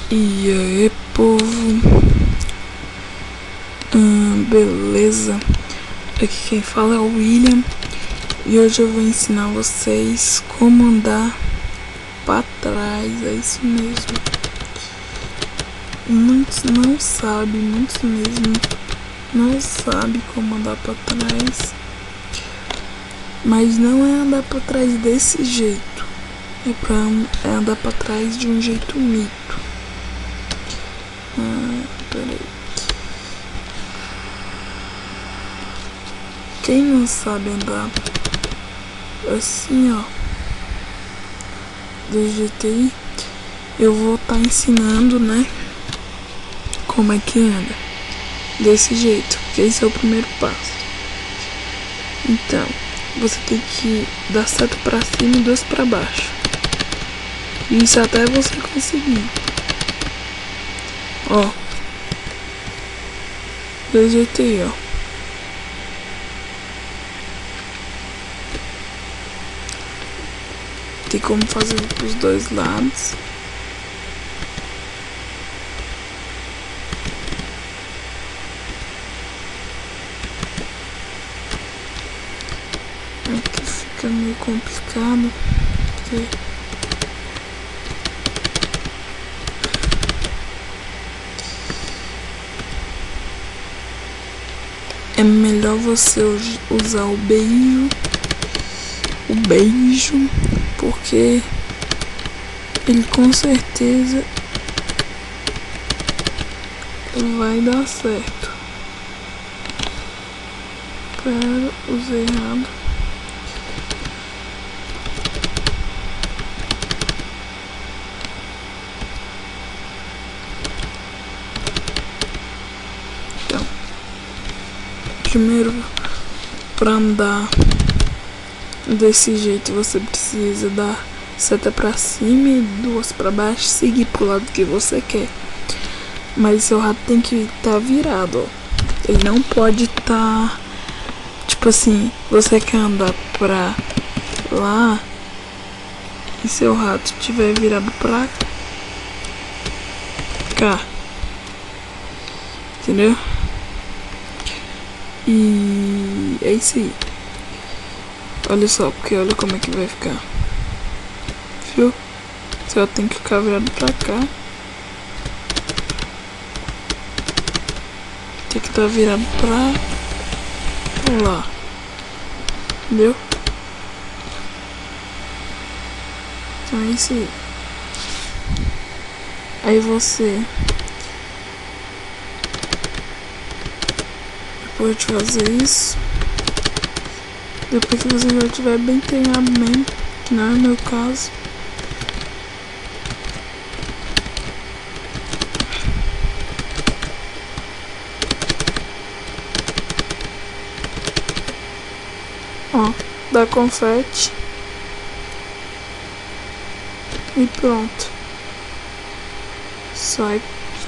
E aí, povo, beleza? Aqui quem fala é o William e hoje eu vou ensinar vocês como andar para trás. É isso mesmo. Muitos não sabem, muitos mesmo não sabem como andar para trás, mas não é andar para trás desse jeito, é andar para trás de um jeito mito. Peraí. Quem não sabe andar assim, ó, do GTI, eu vou estar ensinando, né, como é que anda desse jeito, porque esse é o primeiro passo. Então, você tem que dar seta pra cima e 2 pra baixo. Isso até você conseguir. Ó, do GTI, ó. Tem como fazer pros dois lados. Aqui fica meio complicado, porque é melhor você usar o beijo, porque ele com certeza vai dar certo. Pera, usei errado. Então, primeiro, para andar desse jeito, você precisa dar seta pra cima e 2 pra baixo, seguir pro lado que você quer. Mas seu rato tem que estar virado, ó. Ele não pode estar, tipo assim, você quer andar pra lá e seu rato estiver virado pra cá, entendeu? E é isso aí. Olha só, porque olha como é que vai ficar. Viu? Só tem que ficar virado pra cá. Tem que estar virado pra lá. Entendeu? Então é isso aí. Aí você, depois de fazer isso, depois que você já estiver bem treinado mesmo, que não é o meu caso, ó, dá confete e pronto. Só é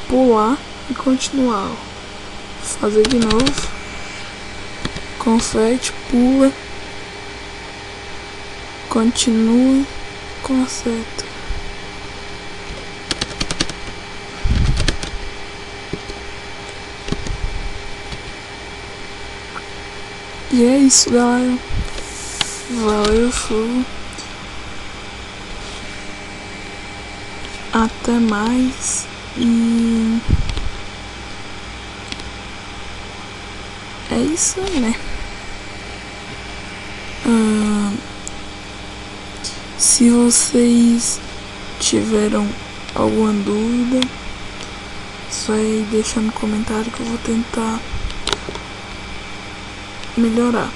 pular e continuar, ó. Fazer de novo, confete, pula, continua com a seta. E é isso, galera. Valeu, show. Até mais. E é isso aí, né? Se vocês tiveram alguma dúvida, só aí deixa no comentário que eu vou tentar melhorar.